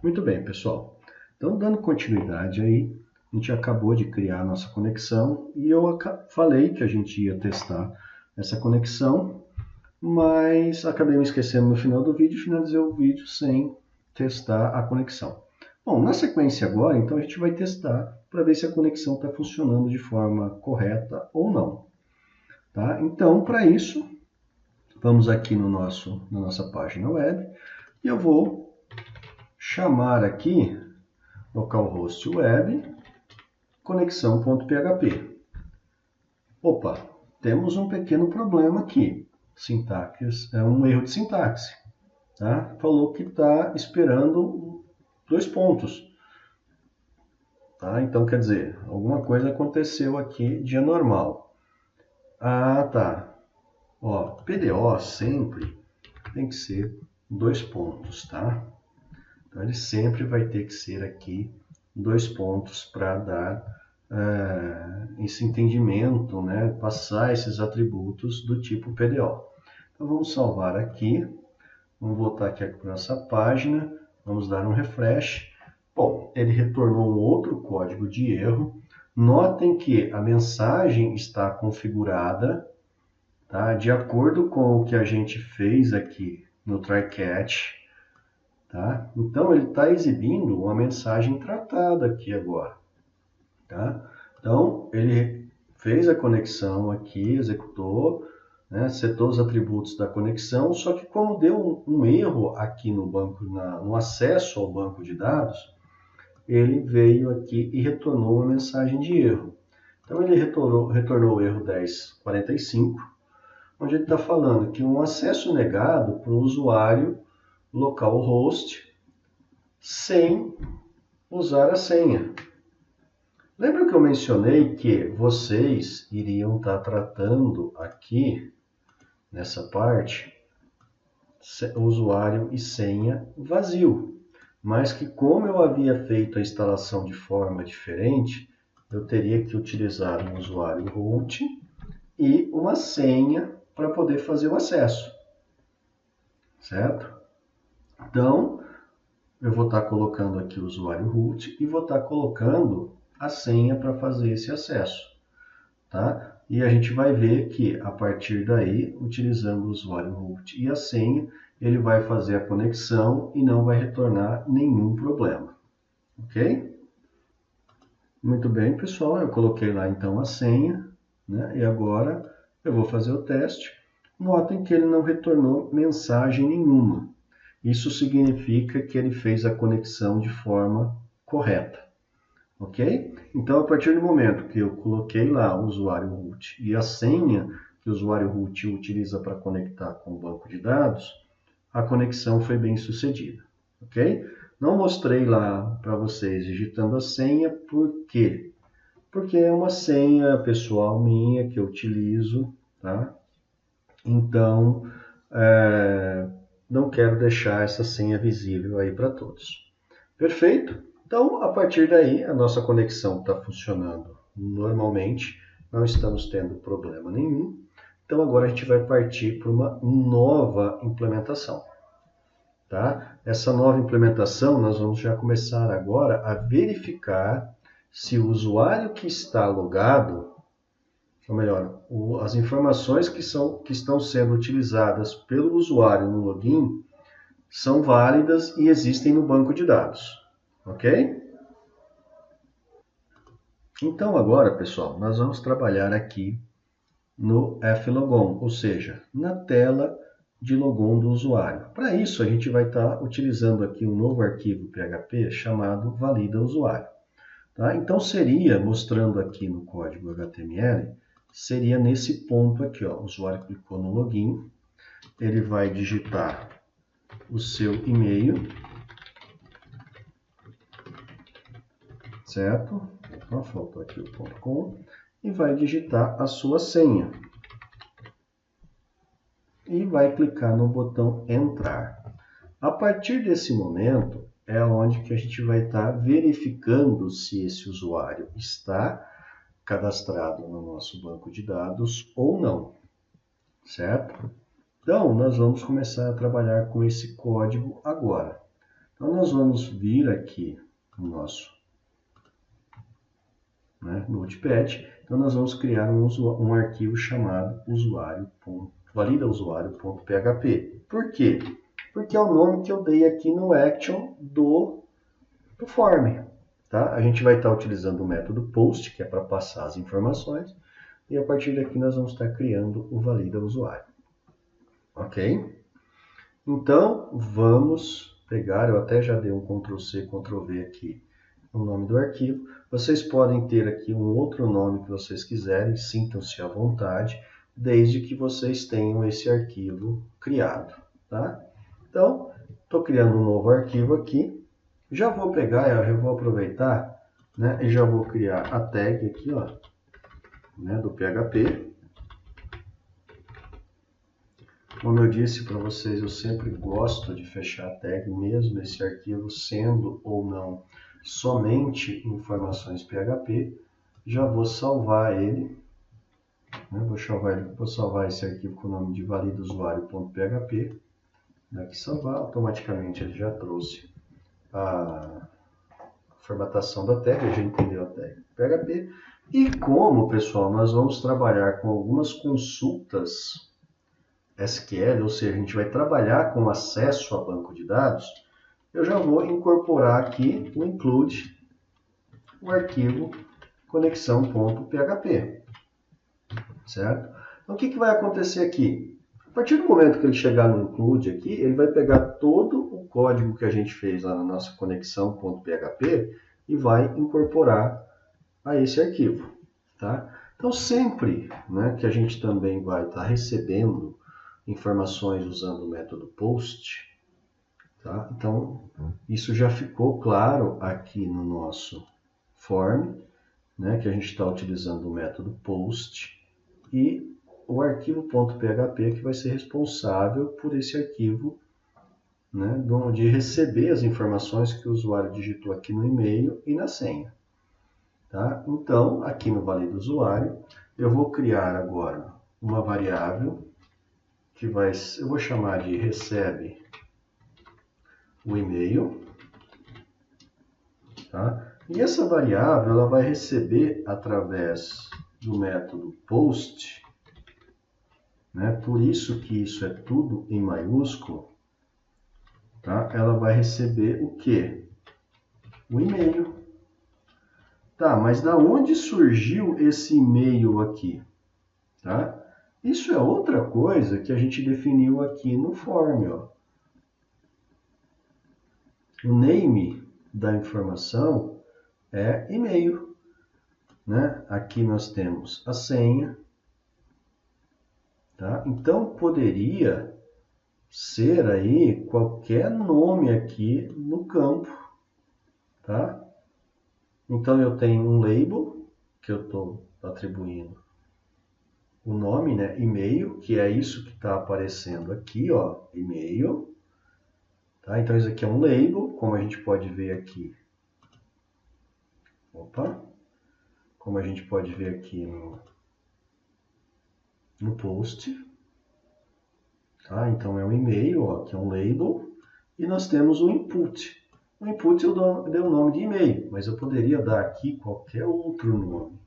Muito bem, pessoal. Então, dando continuidade aí, a gente acabou de criar a nossa conexão e eu falei que a gente ia testar essa conexão, mas acabei me esquecendo no final do vídeo e finalizei o vídeo sem testar a conexão. Bom, na sequência agora, então a gente vai testar para ver se a conexão está funcionando de forma correta ou não. Tá? Então, para isso, vamos aqui no na nossa página web e eu vou chamar aqui localhost web conexão.php. Opa, temos um pequeno problema aqui. Sintaxe, é um erro de sintaxe. Tá? Falou que está esperando dois pontos. Tá? Então, quer dizer, alguma coisa aconteceu aqui de anormal. Ah, tá. Ó, PDO sempre tem que ser dois pontos, tá? Então, ele sempre vai ter que ser aqui dois pontos para dar esse entendimento, né? Passar esses atributos do tipo PDO. Então, vamos salvar aqui. Vamos voltar aqui para nossa página. Vamos dar um refresh. Bom, ele retornou um outro código de erro. Notem que a mensagem está configurada, tá? De acordo com o que a gente fez aqui no try catch. Tá? Então, ele está exibindo uma mensagem tratada aqui agora. Tá? Então, ele fez a conexão aqui, executou, né, setou os atributos da conexão, só que como deu um erro aqui no banco, no acesso ao banco de dados, ele veio aqui e retornou uma mensagem de erro. Então, ele retornou o erro 1045, onde ele está falando que um acesso negado para o usuário localhost sem usar a senha. Lembra que eu mencionei que vocês iriam estar tratando aqui, nessa parte, usuário e senha vazio. Mas que como eu havia feito a instalação de forma diferente, eu teria que utilizar um usuário root e uma senha para poder fazer o acesso. Certo? Então, eu vou estar colocando aqui o usuário root e vou estar colocando a senha para fazer esse acesso. Tá? E a gente vai ver que, a partir daí, utilizando o usuário root e a senha, ele vai fazer a conexão e não vai retornar nenhum problema. Ok? Muito bem, pessoal. Eu coloquei lá, então, a senha, né? E agora eu vou fazer o teste. Notem que ele não retornou mensagem nenhuma. Isso significa que ele fez a conexão de forma correta. Ok? Então, a partir do momento que eu coloquei lá o usuário root e a senha que o usuário root utiliza para conectar com o banco de dados, a conexão foi bem sucedida. Ok? Não mostrei lá para vocês digitando a senha, por quê? Porque é uma senha pessoal minha que eu utilizo, tá? Então, não quero deixar essa senha visível aí para todos. Perfeito? Então, a partir daí, a nossa conexão está funcionando normalmente, não estamos tendo problema nenhum. Então, agora a gente vai partir para uma nova implementação. Tá? Essa nova implementação, nós vamos já começar agora a verificar se o usuário que está logado, ou melhor, as informações que estão sendo utilizadas pelo usuário no login são válidas e existem no banco de dados. Ok? Então agora, pessoal, nós vamos trabalhar aqui no flogon, ou seja, na tela de logon do usuário. Para isso, a gente vai estar utilizando aqui um novo arquivo PHP chamado valida usuário. Tá? Então seria, mostrando aqui no código HTML, seria nesse ponto aqui, ó, o usuário clicou no login, ele vai digitar o seu e-mail, certo? Então, faltou aqui o .com, e vai digitar a sua senha. E vai clicar no botão entrar. A partir desse momento, é onde que a gente vai estar verificando se esse usuário está cadastrado no nosso banco de dados ou não, certo? Então, nós vamos começar a trabalhar com esse código agora. Então, nós vamos vir aqui no nosso Notepad. Então, nós vamos criar um arquivo chamado validausuário.php. Por quê? Porque é o nome que eu dei aqui no action do form. Tá? A gente vai estar utilizando o método post, que é para passar as informações, e a partir daqui nós vamos estar criando o validausuário. Ok? Então, vamos pegar, eu até já dei um Ctrl+C, Ctrl+V aqui, o nome do arquivo. Vocês podem ter aqui um outro nome que vocês quiserem, sintam-se à vontade, desde que vocês tenham esse arquivo criado. Tá? Então, estou criando um novo arquivo aqui. Já vou pegar, eu vou aproveitar, e já vou criar a tag aqui, ó, do PHP. Como eu disse para vocês, eu sempre gosto de fechar a tag, mesmo esse arquivo sendo ou não somente informações PHP. Já vou salvar ele. Vou salvar esse arquivo com o nome de validausuário.php. Aqui salvar, automaticamente ele já trouxe a formatação da tag, a gente entendeu a tag PHP. E como, pessoal, nós vamos trabalhar com algumas consultas SQL, ou seja, a gente vai trabalhar com acesso a banco de dados, eu já vou incorporar aqui o include, o arquivo conexão.php, certo? Então, o que vai acontecer aqui? A partir do momento que ele chegar no include aqui, ele vai pegar todo o código que a gente fez lá na nossa conexão.php e vai incorporar a esse arquivo, tá? Então, sempre que a gente também vai estar recebendo informações usando o método post, tá? Então, isso já ficou claro aqui no nosso form, que a gente está utilizando o método post e o arquivo .php que vai ser responsável por esse arquivo, de receber as informações que o usuário digitou aqui no e-mail e na senha. Tá? Então, aqui no validausuário, eu vou criar agora uma variável que eu vou chamar de recebe o e-mail, tá? E essa variável ela vai receber através do método post, por isso que isso é tudo em maiúsculo, tá? Ela vai receber o quê? O e-mail. Tá, mas da onde surgiu esse e-mail aqui? Tá? Isso é outra coisa que a gente definiu aqui no form, ó. O name da informação é e-mail, Aqui nós temos a senha, tá? Então poderia ser aí qualquer nome aqui no campo, tá? Então eu tenho um label que eu estou atribuindo o nome, e-mail, que é isso que está aparecendo aqui, ó, e-mail. Tá? Então, isso aqui é um label, como a gente pode ver aqui. Opa! Como a gente pode ver aqui no post. Tá? Então, é um e-mail, ó, que é um label. E nós temos o input. O input eu dei o nome de e-mail, mas eu poderia dar aqui qualquer outro nome.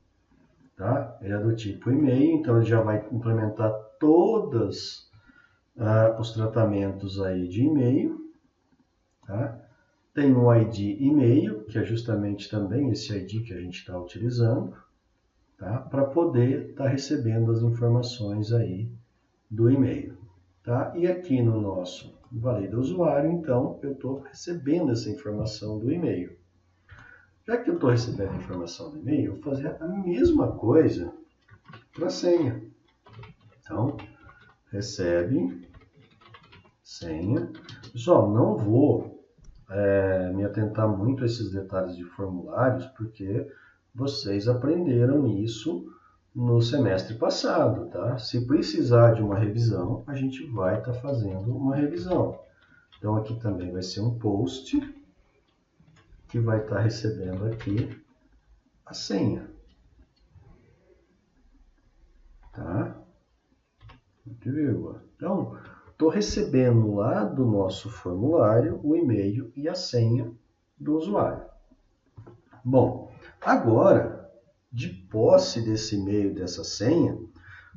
Tá? Ele é do tipo e-mail, então ele já vai implementar todos os tratamentos aí de e-mail. Tá? Tem o ID e-mail, que é justamente também esse ID que a gente está utilizando, tá? Para poder estar recebendo as informações aí do e-mail. Tá? E aqui no nosso validausuário, então, eu estou recebendo essa informação do e-mail. Já que eu estou recebendo a informação do e-mail, eu vou fazer a mesma coisa para a senha. Então, recebe senha. Pessoal, não vou me atentar muito a esses detalhes de formulários, porque vocês aprenderam isso no semestre passado, tá? Se precisar de uma revisão, a gente vai estar fazendo uma revisão. Então, aqui também vai ser um post que vai estar recebendo aqui a senha, tá? Então, estou recebendo lá do nosso formulário o e-mail e a senha do usuário. Bom, agora, de posse desse e-mail e dessa senha,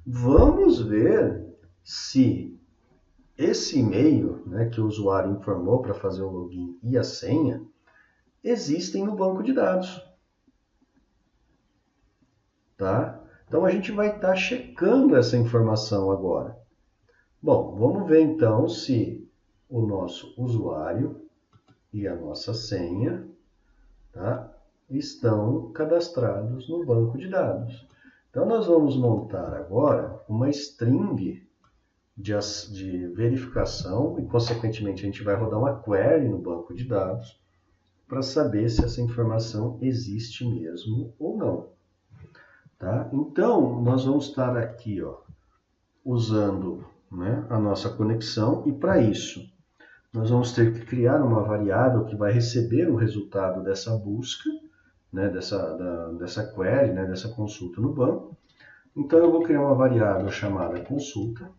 vamos ver se esse e-mail, né, que o usuário informou para fazer o login e a senha, existem no banco de dados. Tá? Então, a gente vai estar checando essa informação agora. Bom, vamos ver então se o nosso usuário e a nossa senha, tá, estão cadastrados no banco de dados. Então, nós vamos montar agora uma string de verificação e, consequentemente, a gente vai rodar uma query no banco de dados para saber se essa informação existe mesmo ou não. Tá? Então, nós vamos estar aqui usando, né, a nossa conexão e, para isso, nós vamos ter que criar uma variável que vai receber o resultado dessa busca, né, dessa query, né, dessa consulta no banco. Então, eu vou criar uma variável chamada consulta.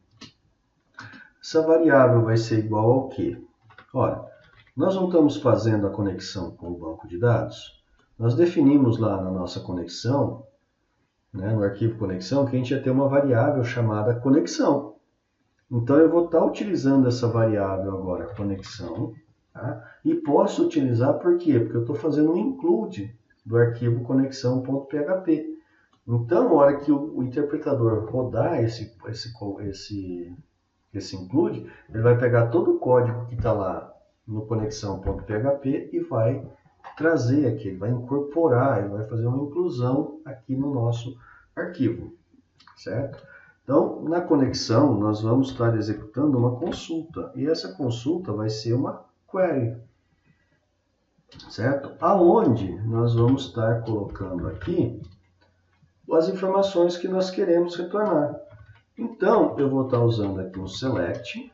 Essa variável vai ser igual ao quê? Ora, nós não estamos fazendo a conexão com o banco de dados. Nós definimos lá na nossa conexão, né, no arquivo conexão, que a gente ia ter uma variável chamada conexão. Então, eu vou estar utilizando essa variável agora, conexão, tá? E posso utilizar por quê? Porque eu estou fazendo um include do arquivo conexão.php. Então, na hora que o interpretador rodar esse include, ele vai pegar todo o código que está lá no conexão.php e vai trazer aqui, ele vai incorporar, ele vai fazer uma inclusão aqui no nosso arquivo, certo? Então, na conexão, nós vamos estar executando uma consulta, e essa consulta vai ser uma query, certo? Aonde nós vamos estar colocando aqui as informações que nós queremos retornar. Então, eu vou estar usando aqui um select,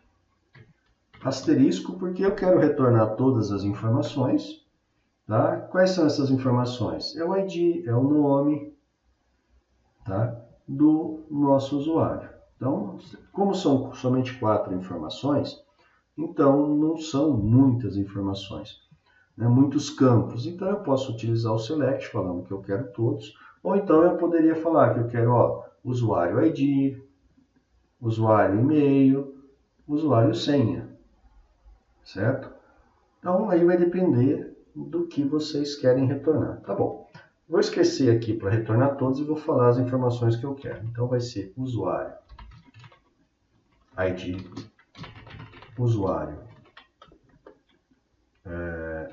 asterisco, porque eu quero retornar todas as informações. Tá? Quais são essas informações? É o ID, é o nome, tá, do nosso usuário. Então, como são somente 4 informações, então não são muitas informações, né, muitos campos. Então, eu posso utilizar o select falando que eu quero todos, ou então eu poderia falar que eu quero usuário ID, usuário e-mail, usuário senha, certo? Então, aí vai depender do que vocês querem retornar. Tá bom. Vou esquecer aqui para retornar todos e vou falar as informações que eu quero. Então, vai ser usuário, ID, usuário,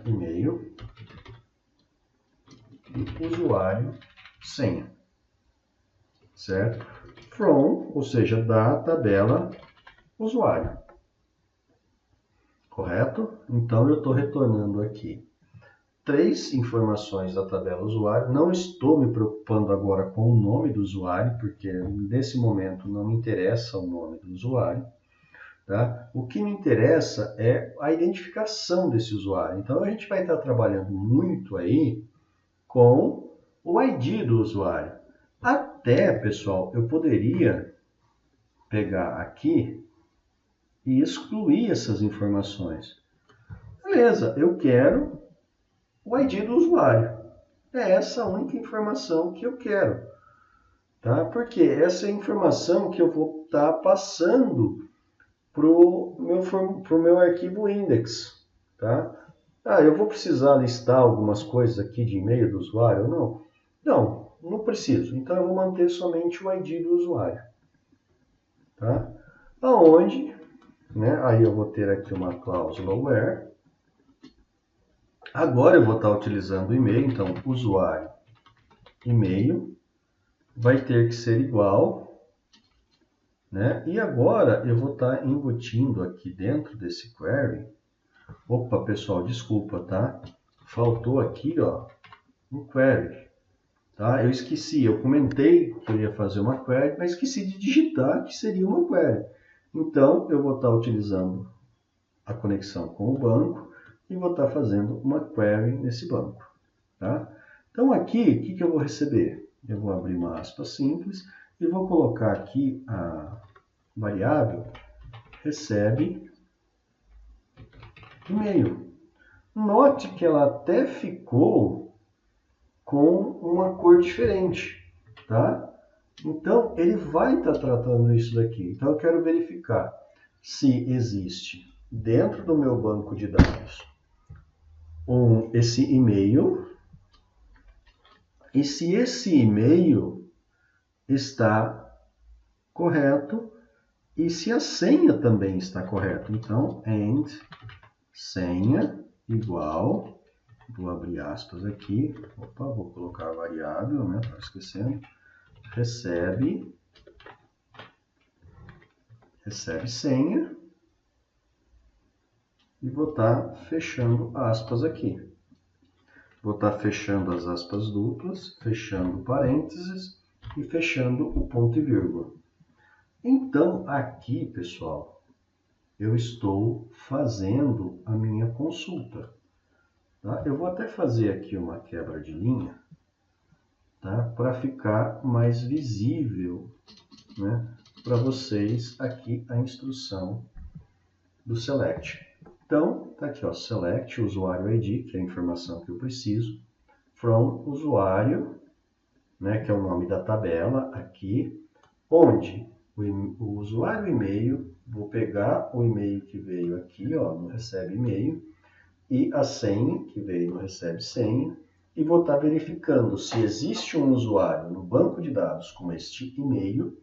e-mail e usuário, senha. Certo? From, ou seja, da tabela usuário. Correto? Então, eu estou retornando aqui 3 informações da tabela usuário. Não estou me preocupando agora com o nome do usuário, porque nesse momento não me interessa o nome do usuário. Tá? O que me interessa é a identificação desse usuário. Então, a gente vai estar trabalhando muito aí com o ID do usuário. Até, pessoal, eu poderia pegar aqui e excluir essas informações. Beleza, eu quero o ID do usuário. É essa a única informação que eu quero. Tá? Porque essa é a informação que eu vou estar passando para o meu arquivo index. Tá? Eu vou precisar listar algumas coisas aqui de e-mail do usuário ou não? Não, não preciso. Então, eu vou manter somente o ID do usuário. Tá? Aonde, né, aí eu vou ter aqui uma cláusula where. Agora eu vou estar utilizando o e-mail, então usuário, e-mail, vai ter que ser igual, né? E agora eu vou estar embutindo aqui dentro desse query. Opa, pessoal, desculpa, tá? Faltou aqui, um query, tá? Eu esqueci, eu comentei que eu ia fazer uma query, mas esqueci de digitar que seria uma query. Então, eu vou estar utilizando a conexão com o banco e vou estar fazendo uma query nesse banco. Tá? Então, aqui, o que eu vou receber? Eu vou abrir uma aspa simples e vou colocar aqui a variável recebe e-mail. Note que ela até ficou com uma cor diferente, tá? Então, ele vai estar tratando isso daqui. Então, eu quero verificar se existe dentro do meu banco de dados esse e-mail e se esse e-mail está correto e se a senha também está correta. Então, and senha igual, vou abrir aspas aqui, opa, vou colocar a variável, né, estava esquecendo, recebe senha, e vou estar fechando aspas aqui. Vou estar fechando as aspas duplas, fechando parênteses e fechando o ponto e vírgula. Então, aqui, pessoal, eu estou fazendo a minha consulta. Tá? Eu vou até fazer aqui uma quebra de linha, tá? Para ficar mais visível, né, para vocês aqui a instrução do select. Então, tá aqui, ó, select usuário ID, que é a informação que eu preciso, from usuário, né, que é o nome da tabela aqui, onde o usuário e-mail, vou pegar o e-mail que veio aqui, ó, no recebe e-mail, e a senha que veio no recebe senha, e vou estar verificando se existe um usuário no banco de dados com este e-mail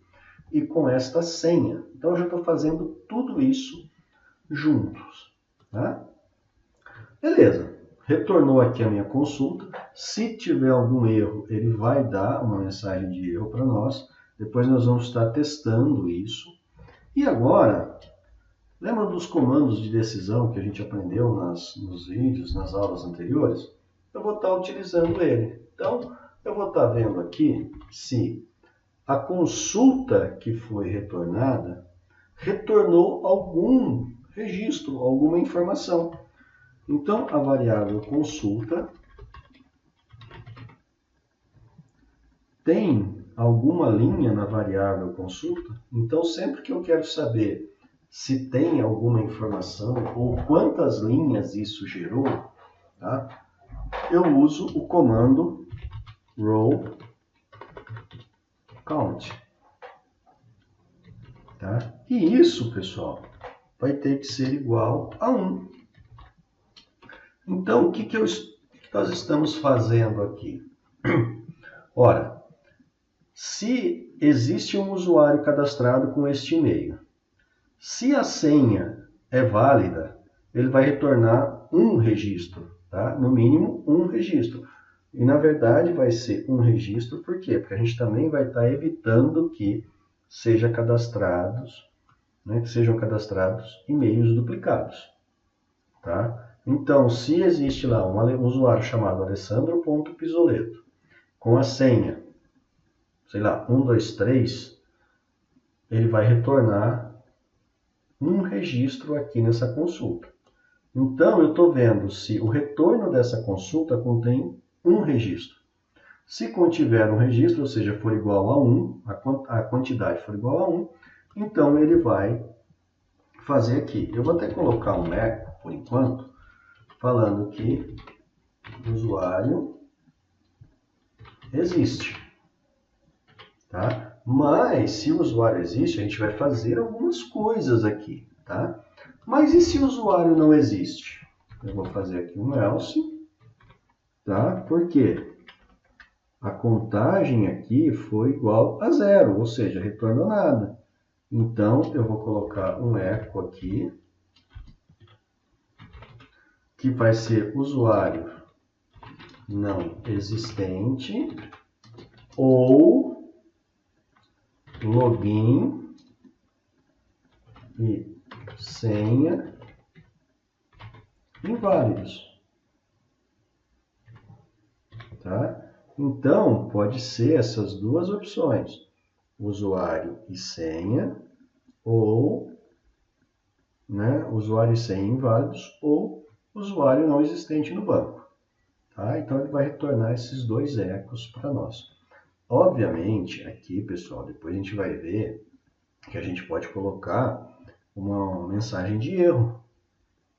e com esta senha. Então, eu já estou fazendo tudo isso juntos, tá? Beleza, retornou aqui a minha consulta. Se tiver algum erro, ele vai dar uma mensagem de erro para nós. Depois nós vamos estar testando isso. E agora, lembra dos comandos de decisão que a gente aprendeu nos vídeos, nas aulas anteriores? Eu vou estar utilizando ele. Então, eu vou estar vendo aqui se a consulta que foi retornada retornou algum registro, alguma informação. Então, a variável consulta tem alguma linha na variável consulta. Então, sempre que eu quero saber se tem alguma informação ou quantas linhas isso gerou, tá? Eu uso o comando row count. Tá? E isso, pessoal, vai ter que ser igual a 1. Então, o que nós estamos fazendo aqui? Ora, se existe um usuário cadastrado com este e-mail, se a senha é válida, ele vai retornar um registro, tá? No mínimo um registro. E na verdade vai ser um registro, por quê? Porque a gente também vai estar evitando que sejam cadastrados e-mails duplicados, tá? Então, se existe lá um usuário chamado Alessandro.pisoleto com a senha, sei lá, 123, ele vai retornar um registro aqui nessa consulta. Então, eu estou vendo se o retorno dessa consulta contém um registro. Se contiver um registro, ou seja, for igual a 1, a quantidade for igual a 1, então ele vai fazer aqui. Eu vou até colocar um eco, por enquanto, falando que o usuário existe. Tá? Mas, se o usuário existe, a gente vai fazer algumas coisas aqui. Tá? Mas e se o usuário não existe? Eu vou fazer aqui um else. Tá? Por quê? A contagem aqui foi igual a 0, ou seja, retornou nada. Então, eu vou colocar um eco aqui, que vai ser usuário não existente ou login e senha inválidos. Tá? Então, pode ser essas duas opções, usuário e senha, ou usuário e senha inválidos, ou usuário não existente no banco. Tá? Então, ele vai retornar esses dois ecos para nós. Obviamente, aqui, pessoal, depois a gente vai ver que a gente pode colocar uma mensagem de erro.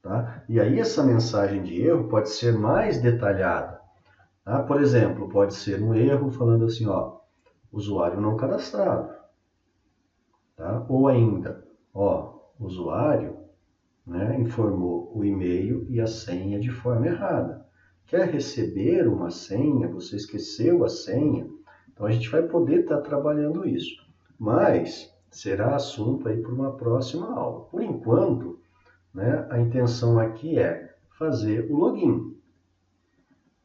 Tá? E aí essa mensagem de erro pode ser mais detalhada. Tá? Por exemplo, pode ser um erro falando assim, ó, usuário não cadastrado. Tá? Ou ainda, ó, usuário, né, informou o e-mail e a senha de forma errada. Quer receber uma senha, você esqueceu a senha, então a gente vai poder estar trabalhando isso. Mas será assunto aí para uma próxima aula. Por enquanto, né, a intenção aqui é fazer o login.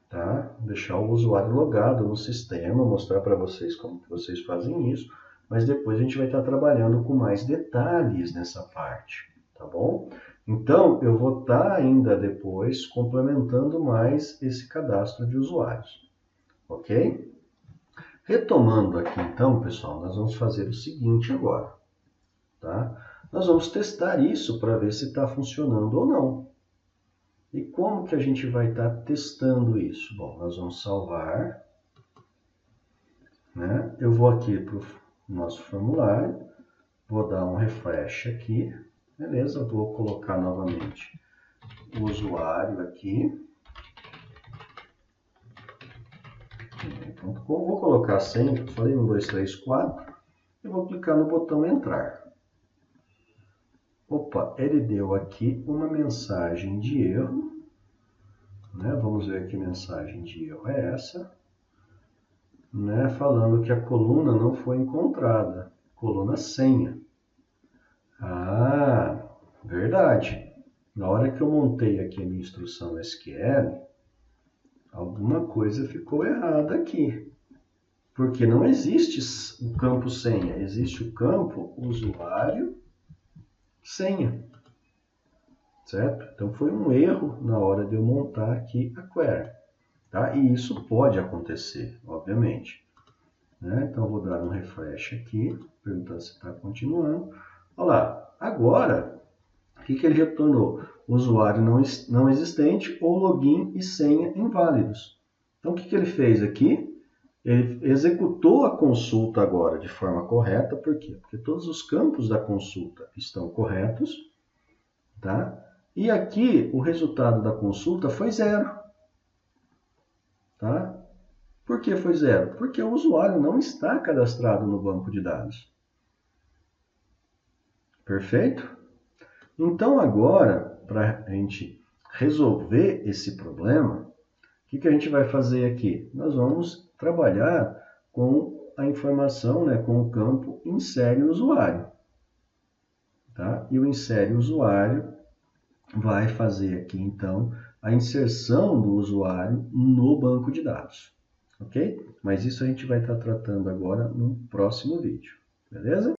Tá? Deixar o usuário logado no sistema, mostrar para vocês como que vocês fazem isso, mas depois a gente vai estar trabalhando com mais detalhes nessa parte, tá bom? Então, eu vou estar ainda depois complementando mais esse cadastro de usuários, ok? Retomando aqui então, pessoal, nós vamos fazer o seguinte agora, tá? Nós vamos testar isso para ver se está funcionando ou não. E como que a gente vai estar testando isso? Bom, nós vamos salvar, né? Eu vou aqui para o nosso formulário, vou dar um refresh aqui, beleza? Vou colocar novamente o usuário aqui, vou colocar a senha, eu falei 1, 2, 3, 4, e vou clicar no botão entrar. Opa, ele deu aqui uma mensagem de erro, né? Vamos ver que mensagem de erro é essa. Né, falando que a coluna não foi encontrada, coluna senha. Ah, verdade. Na hora que eu montei aqui a minha instrução SQL, alguma coisa ficou errada aqui. Porque não existe o campo senha, existe o campo usuário senha. Certo? Então foi um erro na hora de eu montar aqui a query. Tá? E isso pode acontecer, obviamente. Né? Então, eu vou dar um refresh aqui, perguntando se está continuando. Olha lá, agora, o que ele retornou? Usuário não existente ou login e senha inválidos. Então, o que ele fez aqui? Ele executou a consulta agora de forma correta. Por quê? Porque todos os campos da consulta estão corretos. Tá? E aqui, o resultado da consulta foi 0. Tá? Por que foi 0? Porque o usuário não está cadastrado no banco de dados. Perfeito? Então, agora, para a gente resolver esse problema, o que a gente vai fazer aqui? Nós vamos trabalhar com a informação, né, com o campo insere usuário. Tá? E o insere usuário vai fazer aqui, então, a inserção do usuário no banco de dados. Ok? Mas isso a gente vai estar tratando agora no próximo vídeo. Beleza?